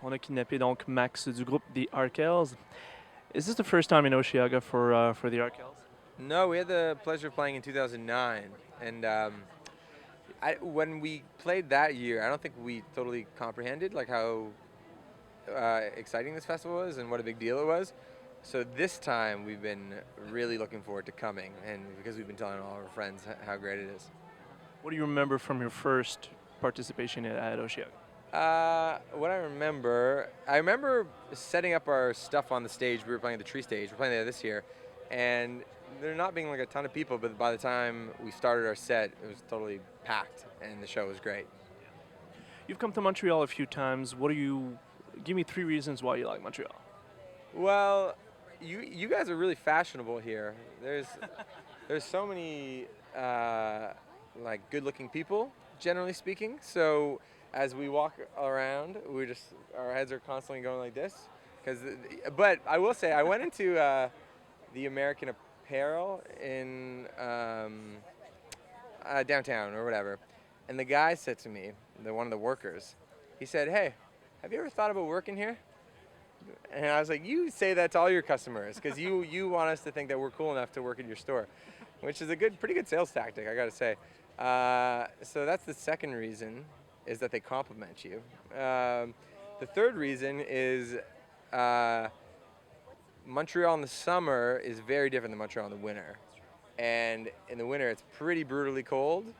On a kidnappé donc Max du groupe The Arkells. Is this the first time in Osheaga for the Arkells? No, we had the pleasure of playing in 2009, and when we played that year, I don't think we totally comprehended like how exciting this festival was and what a big deal it was. So this time we've been really looking forward to coming, and because we've been telling all our friends how great it is. What do you remember from your first participation at Osheaga? What I remember setting up our stuff on the stage. We were playing at the tree stage. We're playing there this year, and there not being like a ton of people, but by the time we started our set, it was totally packed, and the show was great. You've come to Montreal a few times. What do you give me three reasons why you like Montreal? Well, you guys are really fashionable here. There's so many like good-looking people, generally speaking. So as we walk around, our heads are constantly going like this. But I will say, I went into the American Apparel in downtown or whatever, and the guy said to me, one of the workers, he said, "Hey, have you ever thought about working here?" And I was like, "You say that to all your customers because you want us to think that we're cool enough to work at your store," which is a pretty good sales tactic, I got to say. So that's the second reason, is that they compliment you. The third reason is Montreal in the summer is very different than Montreal in the winter. And in the winter, it's pretty brutally cold.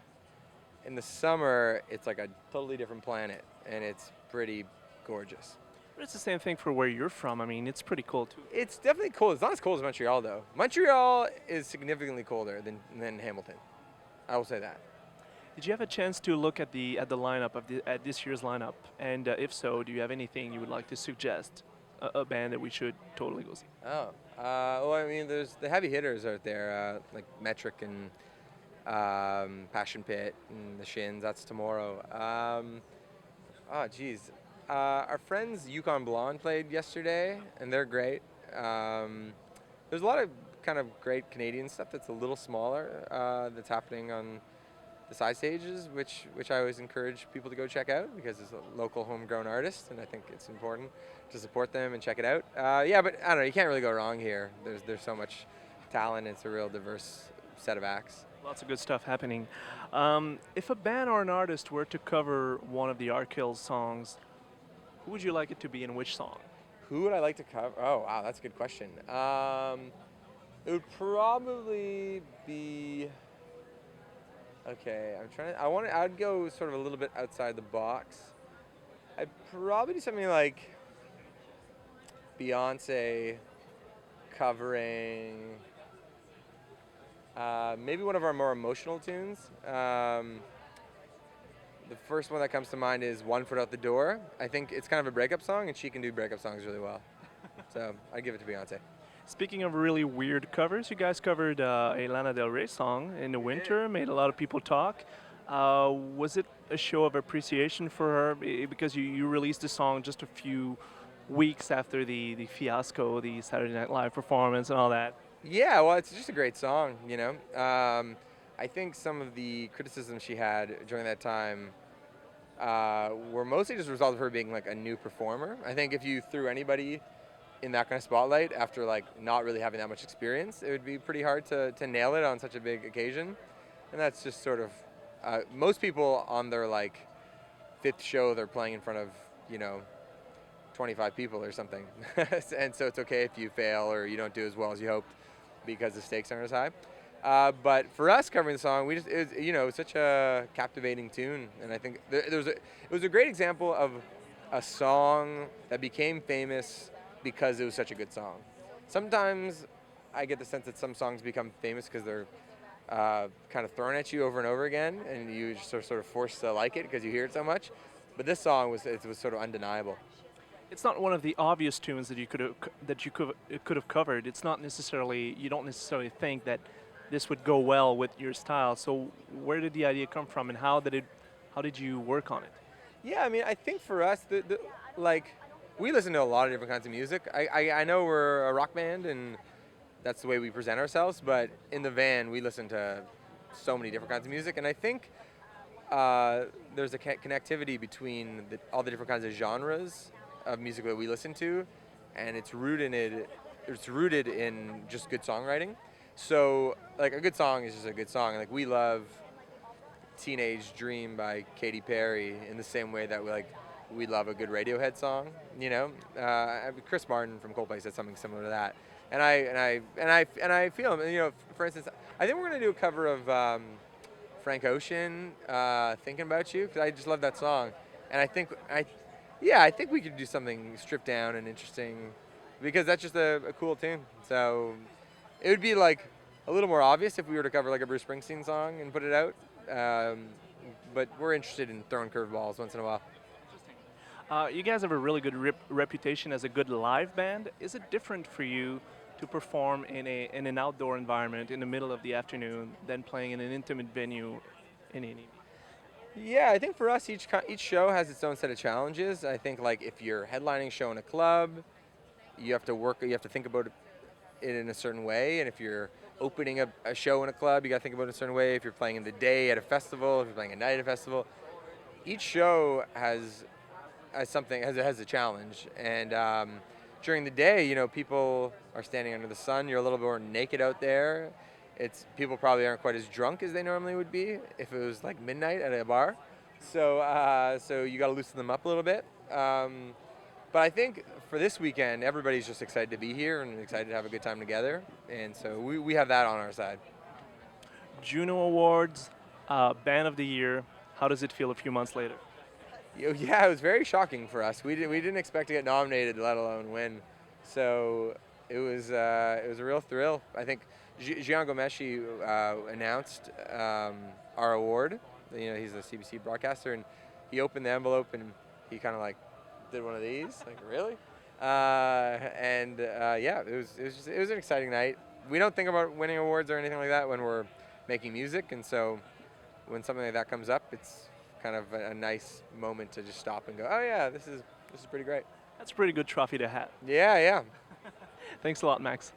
In the summer, it's like a totally different planet, and it's pretty gorgeous. But it's the same thing for where you're from. I mean, it's pretty cool too. It's definitely cold. It's not as cold as Montreal, though. Montreal is significantly colder than Hamilton. I will say that. Did you have a chance to look at the lineup at this year's lineup? And if so, do you have anything you would like to suggest a band that we should totally go see? Oh, well, I mean, there's the heavy hitters out there, like Metric and Passion Pit and the Shins. That's tomorrow. Oh, geez. Our friends Yukon Blonde played yesterday, and they're great. There's a lot of kind of great Canadian stuff that's a little smaller that's happening on the side stages, which I always encourage people to go check out because it's a local homegrown artist, and I think it's important to support them and check it out. Yeah, but I don't know, you can't really go wrong here. There's so much talent. It's a real diverse set of acts. Lots of good stuff happening. If a band or an artist were to cover one of the Arkells songs, who would you like it to be and which song? Who would I like to cover? Oh, wow, that's a good question. It would probably be. Okay, I'd go sort of a little bit outside the box. I'd probably do something like Beyonce covering maybe one of our more emotional tunes. The first one that comes to mind is One Foot Out the Door. I think it's kind of a breakup song, and she can do breakup songs really well. So I'd give it to Beyonce. Speaking of really weird covers, you guys covered a Lana Del Rey song in the winter, made a lot of people talk. Was it a show of appreciation for her? Because you released the song just a few weeks after the fiasco, the Saturday Night Live performance and all that. Yeah, well, it's just a great song, you know. I think some of the criticisms she had during that time were mostly just a result of her being like a new performer. I think if you threw anybody in that kind of spotlight after like not really having that much experience, it would be pretty hard to nail it on such a big occasion. And that's just sort of most people on their like fifth show they're playing in front of 25 people or something. And so it's okay if you fail or you don't do as well as you hoped because the stakes aren't as high. But for us covering the song, it was such a captivating tune, and I think it was a great example of a song that became famous because it was such a good song. Sometimes I get the sense that some songs become famous because they're kind of thrown at you over and over again, and you just sort of forced to like it because you hear it so much. But this song was sort of undeniable. It's not one of the obvious tunes that you could have covered. It's not necessarily, you don't necessarily think that this would go well with your style. So where did the idea come from, and how did you work on it? Yeah, I mean, I think for us, we listen to a lot of different kinds of music. I know we're a rock band, and that's the way we present ourselves, but in the van, we listen to so many different kinds of music, and I think there's a connectivity between all the different kinds of genres of music that we listen to, and it's rooted in just good songwriting. So like a good song is just a good song. Like we love Teenage Dream by Katy Perry in the same way that we love a good Radiohead song. Chris Martin from Coldplay said something similar to that, and I feel him. For instance, I think we're gonna do a cover of Frank Ocean, "Thinking About You," because I just love that song, and I think we could do something stripped down and interesting, because that's just a cool tune. So it would be like a little more obvious if we were to cover like a Bruce Springsteen song and put it out. But we're interested in throwing curveballs once in a while. You guys have a really good reputation as a good live band. Is it different for you to perform in an outdoor environment in the middle of the afternoon than playing in an intimate venue in an evening? Yeah, I think for us, each show has its own set of challenges. I think like if you're headlining a show in a club, you have to think about it in a certain way, and if you're opening a show in a club, you got to think about it in a certain way. If you're playing in the day at a festival, if you're playing at night at a festival, each show has a challenge. And during the day, people are standing under the sun. You're a little bit more naked out there. People probably aren't quite as drunk as they normally would be if it was like midnight at a bar. So you got to loosen them up a little bit. But I think for this weekend, everybody's just excited to be here and excited to have a good time together. And so we have that on our side. Juno Awards, Band of the Year. How does it feel a few months later? Yeah, it was very shocking for us. We didn't expect to get nominated, let alone win. So it was a real thrill. I think Gian Gomeshi announced our award. He's a CBC broadcaster, and he opened the envelope and he kind of like did one of these, like really. Yeah, it was an exciting night. We don't think about winning awards or anything like that when we're making music, and so when something like that comes up, it's kind of a nice moment to just stop and go, oh yeah, this is pretty great. That's a pretty good trophy to have. Yeah, yeah. Thanks a lot, Max.